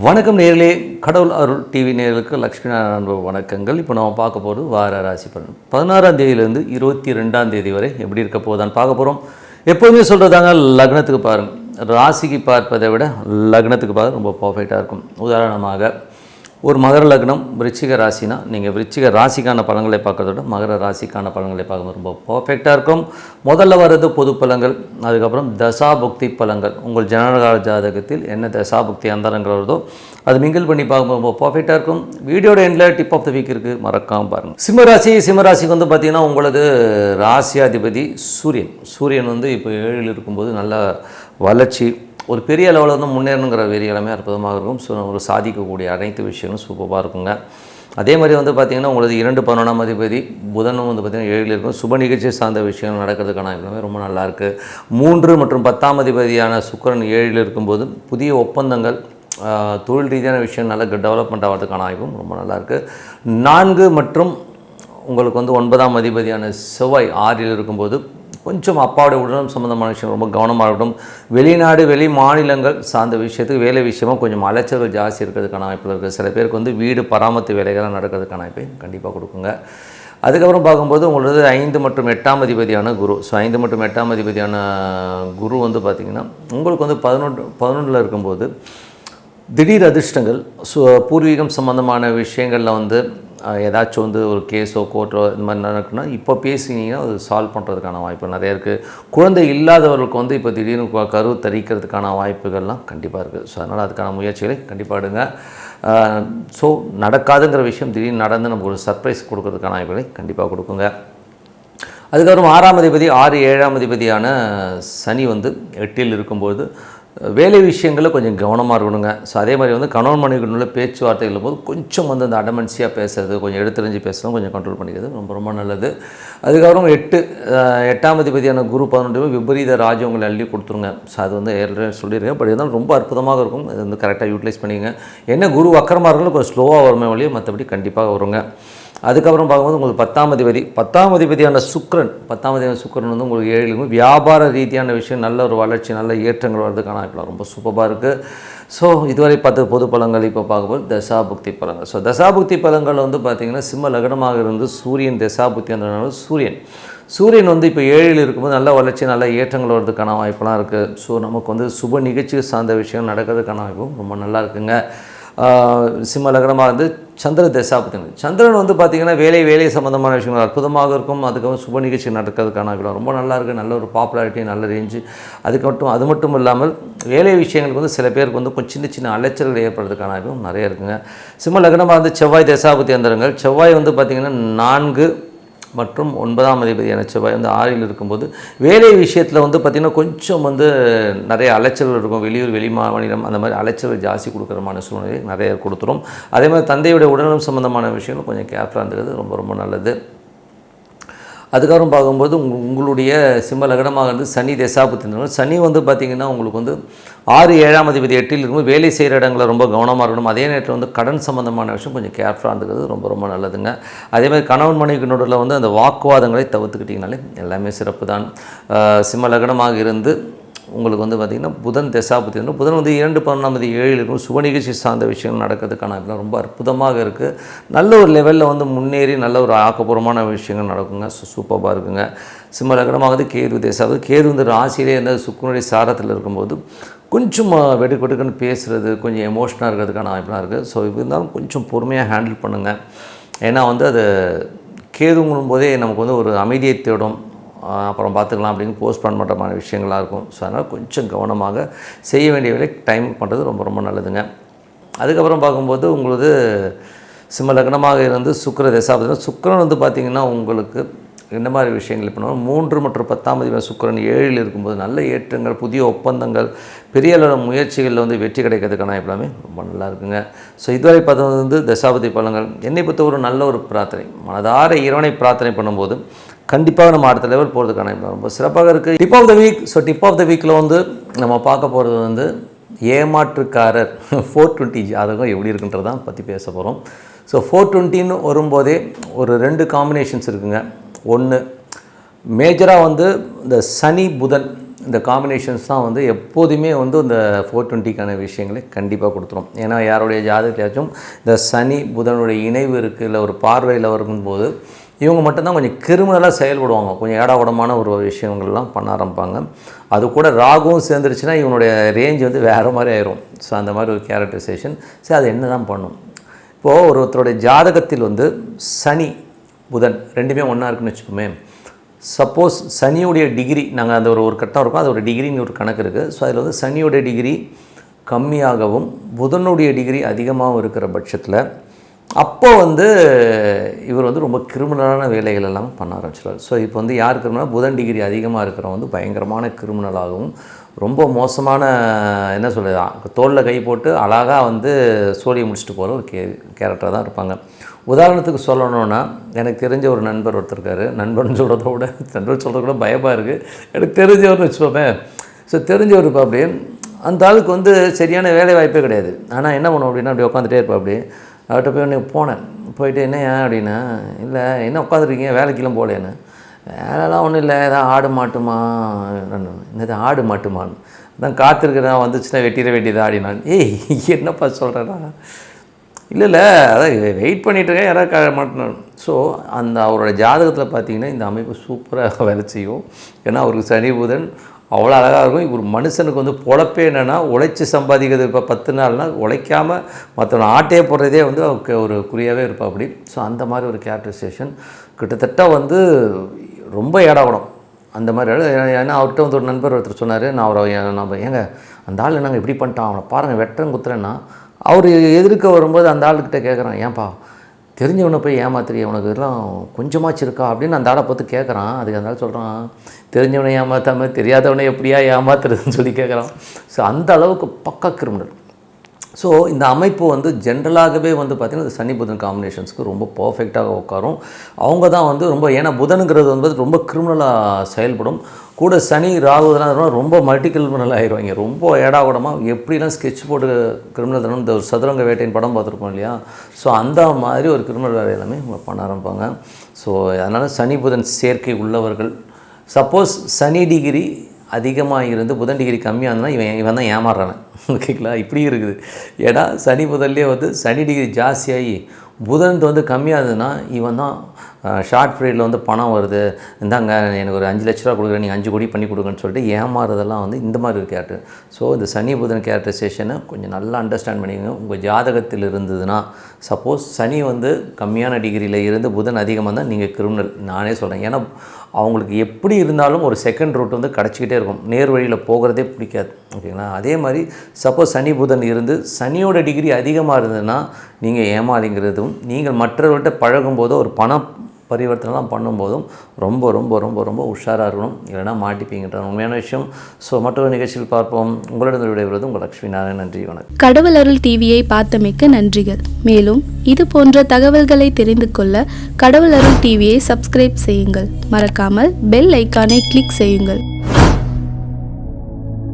வணக்கம் நேர்களே, கடவுள் அருள் டிவி நேர்களுக்கு லக்ஷ்மி நாராயண வணக்கங்கள். இப்போ நம்ம பார்க்க போகிறது வார ராசி பலன் 16ஆம் தேதியிலேருந்து 22ஆம் தேதி வரை எப்படி இருக்க போகுதான்னு பார்க்க போகிறோம். எப்போதுமே சொல்கிறதாங்க, லக்னத்துக்கு பாருங்கள், ராசிக்கு பார்ப்பதை விட லக்னத்துக்கு பார்க்க ரொம்ப பர்ஃபெக்டாக இருக்கும். உதாரணமாக ஒரு மகர லக்னம் விருச்சிக ராசினா நீங்கள் விருச்சிக ராசிக்கான பலன்களை பார்க்கறத விட மகர ராசிக்கான பலன்களை பார்க்கும்போது ரொம்ப பர்ஃபெக்டாக இருக்கும். முதல்ல வர்றது பொது பலன்கள், அதுக்கப்புறம் தசாபுக்தி பலன்கள். உங்கள் ஜனனகால ஜாதகத்தில் என்ன தசாபுக்தி அந்தரங்கள் வருதோ அது மிங்கிள் பண்ணி பார்க்கும்போது ரொம்ப பர்ஃபெக்டாக இருக்கும். வீடியோட எண்டில் டிப் ஆஃப் த வீக் இருக்குது, மறக்காமல் பாருங்கள். சிம்மராசிக்கு வந்து பார்த்திங்கன்னா உங்களுக்கு ராசியாதிபதி சூரியன் வந்து இப்போ 7ல் இருக்கும்போது நல்ல வளர்ச்சி, ஒரு பெரிய லெவலில் வந்து முன்னேறணுங்கிற வெறி எல்லாமே அற்புதமாக இருக்கும். ஸோ ஒரு சாதிக்கக்கூடிய அனைத்து விஷயங்களும் சூப்பராக இருக்குங்க. அதே மாதிரி வந்து பார்த்திங்கன்னா உங்களுக்கு 2-11ஆம் அதிபதி புதனும் வந்து பார்த்திங்கன்னா 7ல் இருக்கும். சுப நிகழ்ச்சி சார்ந்த விஷயங்கள் நடக்கிறதுக்கான எல்லாமே ரொம்ப நல்லாயிருக்கு. 3 மற்றும் 10ஆம் அதிபதியான சுக்கிரன் 7ல் இருக்கும்போது புதிய ஒப்பந்தங்கள், தொழில் ரீதியான விஷயம் நல்ல டெவலப்மெண்ட் ஆகிறதுக்கான வாய்ப்பும் ரொம்ப நல்லாயிருக்கு. 4 மற்றும் உங்களுக்கு வந்து 9ஆம் அதிபதியான செவ்வாய் 6ல் இருக்கும்போது கொஞ்சம் அப்பாவுடைய உடலும் சம்மந்தமான விஷயம் ரொம்ப கவனமாக இருக்கட்டும். வெளிநாடு வெளி மாநிலங்கள் சார்ந்த விஷயத்துக்கு வேலை விஷயமாக கொஞ்சம் அலைச்சல்கள் ஜாஸ்தி இருக்கிறதுக்கான வாய்ப்பில் இருக்குது. சில பேருக்கு வந்து வீடு பராமரிப்பு வேலைகள்லாம் நடக்கிறதுக்கான வாய்ப்பை கண்டிப்பாக கொடுக்குங்க. அதுக்கப்புறம் பார்க்கும்போது உங்களுக்கு 5 மற்றும் 8ஆம் அதிபதியான குரு. ஸோ 5 மற்றும் 8ஆம் அதிபதியான குரு வந்து பார்த்திங்கன்னா உங்களுக்கு வந்து 11ல் இருக்கும்போது திடீர் அதிர்ஷ்டங்கள், பூர்வீகம் சம்மந்தமான விஷயங்களில் வந்து ஏதாச்சும் வந்து ஒரு கேஸோ கோர்ட்டோ இந்த மாதிரி நடக்குன்னா இப்போ பேசினீங்கன்னா அது சால்வ் பண்ணுறதுக்கான வாய்ப்பு நிறைய இருக்குது. குழந்தை இல்லாதவர்களுக்கு வந்து இப்போ திடீர்னு கரு தரிக்கிறதுக்கான வாய்ப்புகள்லாம் கண்டிப்பாக இருக்குது. ஸோ அதனால் அதுக்கான முயற்சிகளை கண்டிப்பாக எடுங்க. ஸோ நடக்காதுங்கிற விஷயம் திடீர்னு நடந்து நமக்கு ஒரு சர்ப்ரைஸ் கொடுக்கறதுக்கான வாய்ப்புகளை கண்டிப்பாக கொடுக்குங்க. அதுக்கப்புறம் 6ஆம் அதிபதி 7ஆம் அதிபதியான சனி வந்து 8ல் இருக்கும்போது வேலை விஷயங்களில் கொஞ்சம் கவனமாக இருக்கணுங்க. ஸோ அதே மாதிரி வந்து கணவன் மனைவிக்குள்ள பேச்சுவார்த்தைகள் போது கொஞ்சம் வந்து அந்த அடமன்சியாக பேசுறது, கொஞ்சம் எடுத்துரிஞ்சு பேசுகிறது கொஞ்சம் கண்ட்ரோல் பண்ணிக்கிறது ரொம்ப ரொம்ப நல்லது. அதுக்கப்புறம் 8ஆம் அதிபதியான குரு 11 விபரீத ராஜ்யங்களை அள்ளி கொடுத்துருங்க. ஸோ அது வந்து ஏற்கனவே சொல்லியிருக்கேன், பட் இருந்தாலும் ரொம்ப அற்புதமாக இருக்கும். அது வந்து கரெக்டாக யூட்டிலைஸ் பண்ணிங்க. என்ன குரு வக்கரமாக இருந்தாலும் கொஞ்சம் ஸ்லோவாக வருமே வழியே, மற்றபடி கண்டிப்பாக வருங்க. அதுக்கப்புறம் பார்க்கும்போது உங்களுக்கு 10ஆம் அதிபதியான சுக்கிரன் வந்து உங்களுக்கு 7ல் வியாபார ரீதியான விஷயம் நல்ல ஒரு வளர்ச்சி, நல்ல ஏற்றங்கள் வர்றதுக்கான வாய்ப்புலாம் ரொம்ப சூப்பராக இருக்குது. ஸோ இதுவரை 10 பொது பலன்கள் இப்போ பார்க்கும்போது தசாபுக்தி பலன்கள். ஸோ தசாபுக்தி பலன்கள் வந்து பார்த்திங்கன்னா சிம்ம லக்னமாக இருந்து சூரியன் தசாபுக்தி அந்த சூரியன் வந்து இப்போ 7ல் இருக்கும்போது நல்ல வளர்ச்சி, நல்ல ஏற்றங்கள் வர்றதுக்கான வாய்ப்பெலாம் இருக்குது. ஸோ நமக்கு வந்து சுப நிகழ்ச்சி சார்ந்த விஷயம் நடக்கிறதுக்கான வாய்ப்பும் ரொம்ப நல்லா இருக்குங்க. சிம்ம லக்னமாக இருந்து சந்திரன் வந்து பார்த்திங்கன்னா வேலை சம்மந்தமான விஷயங்கள் அற்புதமாக இருக்கும். அதுக்கப்புறம் சுப நிகழ்ச்சி நடக்கிறதுக்கான ரொம்ப நல்லா இருக்குது. நல்ல ஒரு பாப்புலாரிட்டி, நல்ல ரேஞ்சு. அது மட்டும் இல்லாமல் வேலை விஷயங்களுக்கு வந்து சில பேருக்கு வந்து கொஞ்சம் சின்ன அலைச்சல்கள் ஏற்படுறதுக்கான வாய்ப்பும் நிறைய இருக்குங்க. சிம்ம லக்னமாக இருந்து செவ்வாய் தசாபுத்தி அந்தரங்கள். செவ்வாய் வந்து பார்த்திங்கன்னா 4 மற்றும் 9ஆம் அதிபதியான செவ்வாய் வந்து 6ல் இருக்கும்போது வேலை விஷயத்தில் வந்து பார்த்திங்கன்னா கொஞ்சம் வந்து நிறைய அலைச்சல்கள் இருக்கும். வெளி மாநிலம் அந்த மாதிரி அலைச்சல்கள் ஜாஸ்தி கொடுக்குறமான சூழ்நிலை நிறைய கொடுத்துரும். அதே மாதிரி தந்தையுடைய உடல்நலம் சம்மந்தமான விஷயங்கள் கொஞ்சம் கேர்ஃபுல்லாக இருந்தது ரொம்ப ரொம்ப நல்லது. அதுக்கப்புறம் பார்க்கும்போது உங்களுடைய சிம்ம லக்னமாக இருந்து சனி தசாபுத்தி. சனி வந்து பார்த்திங்கன்னா உங்களுக்கு வந்து 7ஆம் அதிபதி 8ல் இருக்கும்போது வேலை செய்கிற இடங்களில் ரொம்ப கவனமாக இருக்கணும். அதே நேரத்தில் வந்து கடன் சம்மந்தமான விஷயம் கொஞ்சம் கேர்ஃபுல்லாக இருந்துக்கிறது ரொம்ப ரொம்ப நல்லதுங்க. அதே மாதிரி கணவன் மனைவிக்கு நடுவில் வந்து அந்த வாக்குவாதங்களை தவிர்த்துக்கிட்டிங்கனாலே எல்லாமே சிறப்பு தான். சிம்ம லக்னமாக இருந்து உங்களுக்கு வந்து பார்த்திங்கன்னா புதன் தசாபுத்தி. புதன் வந்து 2-11ஆம் அதிபதி 7ல் இருக்கும். சுப நிகழ்ச்சி சார்ந்த விஷயங்கள் நடக்கிறதுக்கான ரொம்ப அற்புதமாக இருக்குது. நல்ல ஒரு லெவலில் வந்து முன்னேறி நல்ல ஒரு ஆக்கப்பூர்வமான விஷயங்கள் நடக்குங்க. சூப்பராக இருக்குங்க. சிம்ம லக்னமாவது கேது தசாபுத்தி. கேது வந்து ராசியிலே இருந்த சுக்கிரனுடைய சாரத்தில் இருக்கும்போது கொஞ்சம் வெடுக்குன்னு பேசுகிறது, கொஞ்சம் எமோஷனாக இருக்கிறதுக்கான வாய்ப்பெலாம் இருக்குது. ஸோ இது இருந்தாலும் கொஞ்சம் பொறுமையாக ஹேண்டில் பண்ணுங்கள். ஏன்னா வந்து அது கேதுங்கும் போதே நமக்கு வந்து ஒரு அமைதியை தேடும், அப்புறம் பார்த்துக்கலாம் அப்படின்னு போஸ்ட்பான் பண்ணுற விஷயங்களாக இருக்கும். ஸோ அதனால் கொஞ்சம் கவனமாக செய்ய வேண்டிய வேலை டைம் பண்ணுறது ரொம்ப ரொம்ப நல்லதுங்க. அதுக்கப்புறம் பார்க்கும்போது உங்களுக்கு சிம்ம லக்னமாக இருந்து சுக்கிர தசாபதி. சுக்கிரன் வந்து பார்த்திங்கன்னா உங்களுக்கு இந்த மாதிரி விஷயங்கள் இப்போ 3 மற்றும் 10ஆம் அதிபதி சுக்கிரன் 7ல் இருக்கும்போது நல்ல ஏற்றங்கள், புதிய ஒப்பந்தங்கள், பெரிய அளவு முயற்சிகளில் வந்து வெற்றி கிடைக்கிறதுக்கான எல்லாமே ரொம்ப நல்லா இருக்குங்க. ஸோ இதுவரை பார்த்தது வந்து தசாபதி பலன்கள். என்னை பொறுத்த ஒரு நல்ல ஒரு பிரார்த்தனை, மனதார இறைவனை பிரார்த்தனை பண்ணும்போது கண்டிப்பாக நம்ம அடுத்த லெவல் போகிறதுக்கான ரொம்ப சிறப்பாக இருக்குது. Tip of the week. So tip of the வீக்கில் வந்து நம்ம பார்க்க போகிறது வந்து ஏமாற்றுக்காரர் 420 ஜாதகம் எப்படி இருக்குன்றதான் பற்றி பேச போகிறோம். ஸோ 420ன்னு வரும்போதே ஒரு 2 காம்பினேஷன்ஸ் இருக்குங்க. ஒன்று மேஜராக வந்து இந்த சனி புதன் இந்த காம்பினேஷன்ஸ் தான் வந்து எப்போதுமே வந்து இந்த 420க்கான விஷயங்களை கண்டிப்பாக கொடுத்துரும். ஏன்னா யாருடைய ஜாதகத்திலாச்சும் இந்த சனி புதனுடைய இணைவு இருக்குது, இல்லை ஒரு பார்வையில் வரும்போது இவங்க மட்டும்தான் கொஞ்சம் கிரிமினலாக செயல்படுவாங்க, கொஞ்சம் ஏடாகுடமான ஒரு விஷயங்கள்லாம் பண்ண ஆரம்பிப்பாங்க. அது கூட ராகுவும் சேர்ந்துருச்சுன்னா இவனுடைய ரேஞ்ச் வந்து வேறு மாதிரி ஆயிரும். ஸோ அந்த மாதிரி ஒரு கேரக்டரைசேஷன். சரி, அது என்ன தான் பண்ணும்? இப்போது ஒருத்தருடைய ஜாதகத்தில் வந்து சனி புதன் ரெண்டுமே ஒன்றா இருக்குன்னு வச்சுப்போமே. சப்போஸ் சனியுடைய டிகிரி, நாங்கள் அந்த ஒரு கட்டம் இருக்கும், அது ஒரு டிகிரின்னு ஒரு கணக்கு இருக்குது. ஸோ அதில் வந்து சனியுடைய டிகிரி கம்மியாகவும் புதனுடைய டிகிரி அதிகமாகவும் இருக்கிற பட்சத்தில் அப்போ வந்து இவர் வந்து ரொம்ப கிரிமினலான வேலைகள் எல்லாம் பண்ண ஆரம்பிச்சிடுவார். ஸோ இப்போ வந்து யார் கிரிமினல்? புதன் டிகிரி அதிகமாக இருக்கிறவங்க வந்து பயங்கரமான கிரிமினலாகவும் ரொம்ப மோசமான என்ன சொல்கிறது, தோளில் கை போட்டு அழகாக வந்து சோழியை முடிச்சுட்டு போகிற ஒரு கேரக்டராக தான் இருப்பாங்க. உதாரணத்துக்கு சொல்லணுன்னா, எனக்கு தெரிஞ்ச ஒரு நண்பர் ஒருத்தர் இருக்கார். நண்பர்னு சொல்கிறத விட நண்பர் சொல்கிறத கூட பயமாக இருக்குது. எனக்கு தெரிஞ்சவர்னு வச்சுப்போமே. ஸோ தெரிஞ்சவர் இப்போ அப்படி அந்த ஆளுக்கு வந்து சரியான வேலை வாய்ப்பே கிடையாது. ஆனால் என்ன பண்ணுவோம் அப்படின்னா, அப்படி உட்காந்துட்டே இருப்பா. அப்படி அவர்கிட்ட போய் ஒன்று போனேன். போயிட்டு என்ன ஏன் அப்படின்னா, இல்லை என்ன உட்காந்துருக்கீங்க, வேலைக்கெல்லாம் போகலேன்னு. வேலைலாம் ஒன்றும் இல்லை, ஏதாவது ஆடு மாட்டுமா, என்னது ஆடு மாட்டுமான்னு தான் காத்திருக்கிறேன், வந்துச்சுன்னா வெட்டிட வேண்டியதான் அப்படின்னான். ஏய் என்னப்பா சொல்கிறேன்னா, இல்லை அதான் வெயிட் பண்ணிகிட்ருக்கேன், யாராவது மாட்டினான். ஸோ அந்த அவரோட ஜாதகத்தில் பார்த்தீங்கன்னா இந்த அமைப்பு சூப்பராக வேலை செய்யும். ஏன்னா அவருக்கு சனி புதன் அவ்வளோ அழகாக இருக்கும். இவர் மனுஷனுக்கு வந்து பொழப்பே என்னென்னா உழைச்சி சம்பாதிக்கிறது. இப்போ 10 நாள்னால் உழைக்காமல் மற்றவனை ஆட்டையே போடுறதே வந்து அவருக்கு ஒரு குறியாகவே இருப்பா அப்படி. ஸோ அந்த மாதிரி ஒரு கேரக்டரைசேஷன் கிட்டத்தட்ட வந்து ரொம்ப ஏடாகணும் அந்த மாதிரி. ஏன்னா அவர்கிட்ட வந்து ஒரு நண்பர் ஒருத்தர் சொன்னார், நம்ம ஏங்க அந்த ஆள் நாங்கள் இப்படி பண்ணிட்டான், அவனை பாருங்கள் வெட்டுறேன் குத்துறேன்னா, அவர் எதிர்க்க வரும்போது அந்த ஆளுக்கிட்ட கேட்குறான், ஏன்பா தெரிஞ்சவனை போய் ஏமாத்துறிய, உனக்கு இதெல்லாம் கொஞ்சமாச்சு இருக்கா அப்படின்னு அந்த ஆளை பார்த்து கேட்குறான். அதுக்கு அந்த ஆள் சொல்கிறான், தெரிஞ்சவனை ஏமாற்றாமல் தெரியாதவனை எப்படியா ஏமாத்துறதுன்னு சொல்லி கேட்குறான். ஸோ அந்த அளவுக்கு பக்கா கிரிமினல். ஸோ இந்த அமைப்பு வந்து ஜென்ரலாகவே வந்து பார்த்திங்கன்னா இந்த சனி புதன் காம்பினேஷன்ஸ்க்கு ரொம்ப பர்ஃபெக்டாக உட்காரும். அவங்க தான் வந்து ரொம்ப, ஏன்னா புதனுங்கிறது வந்து ரொம்ப கிரிமினலாக செயல்படும். கூட சனி ராகு இதெல்லாம் ரொம்ப மல்டி கிரிமினல் ஆகிடுவாங்க. ரொம்ப ஏடாகூடமாக எப்படிலாம் ஸ்கெட்ச் போட்டு கிரிமினல் தனம், இந்த ஒரு சதுரங்க வேட்டையின் படம் பார்த்துருப்போம் இல்லையா. ஸோ அந்த மாதிரி ஒரு கிரிமினல் வேலை எல்லாமே பண்ண ஆரம்பிப்பாங்க. ஸோ அதனால் சனி புதன் சேர்க்கை உள்ளவர்கள், சப்போஸ் சனி டிகிரி அதிகமாக இருந்து புதன் டிகிரி கம்மியாக இருந்ததுன்னா இவன் தான் ஏமாறுறானே. ஓகேங்களா, இப்படி இருக்குது. ஏன்னா சனி புதன்லேயே வந்து சனி டிகிரி ஜாஸ்தியாகி புதன் வந்து கம்மியாக இருந்ததுன்னா இவன் தான் ஷார்ட் பீரியடில் வந்து பணம் வருது, இந்தாங்க எனக்கு ஒரு 5 லட்ச ரூபா கொடுக்குறேன், நீங்கள் 5 கோடி பண்ணி கொடுங்கன்னு சொல்லிட்டு ஏமாறுறதெல்லாம் வந்து இந்த மாதிரி ஒரு கேரக்டர். ஸோ இந்த சனி புதன் கேரக்டரைசேஷனை கொஞ்சம் நல்லா அண்டர்ஸ்டாண்ட் பண்ணிக்கோங்க. உங்கள் ஜாதகத்தில் இருந்ததுன்னா, சப்போஸ் சனி வந்து கம்மியான டிகிரியில் இருந்து புதன் அதிகமாக தான் நீங்கள் கிரிமினல் நானே சொல்கிறேன். ஏன்னா அவங்களுக்கு எப்படி இருந்தாலும் ஒரு செகண்ட் ரூட் வந்து கிடச்சிக்கிட்டே இருக்கும், நேர் வழியில் போகிறதே பிடிக்காது. ஓகேங்களா, அதே மாதிரி சப்போஸ் சனி புதன் இருந்து சனியோட டிகிரி அதிகமாக இருந்ததுன்னா நீங்கள் ஏமாளிங்கிறதும், நீங்கள் மற்றவர்கள்ட்ட பழகும்போதோ ஒரு பணம் பரிவர்த்தனைலாம் பண்ணும்போதும் ரொம்ப ரொம்ப ரொம்ப ரொம்ப உஷாராக இருக்கணும், இல்லைனா மாட்டிப்பீங்கன்ற உண்மையான விஷயம். ஸோ மற்றொரு நிகழ்ச்சியில் பார்ப்போம். உங்களிடம் விடைபெறுவது உங்கள் லக்ஷ்மி நாராயணன். நன்றி, வணக்கம். கடவுள் அருள் டிவியை பார்த்தமைக்கு நன்றிகள். மேலும் இது போன்ற தகவல்களை தெரிந்து கொள்ள கடவுள் அருள் டிவியை சப்ஸ்கிரைப் செய்யுங்கள். மறக்காமல் பெல் ஐக்கானை கிளிக் செய்யுங்கள்.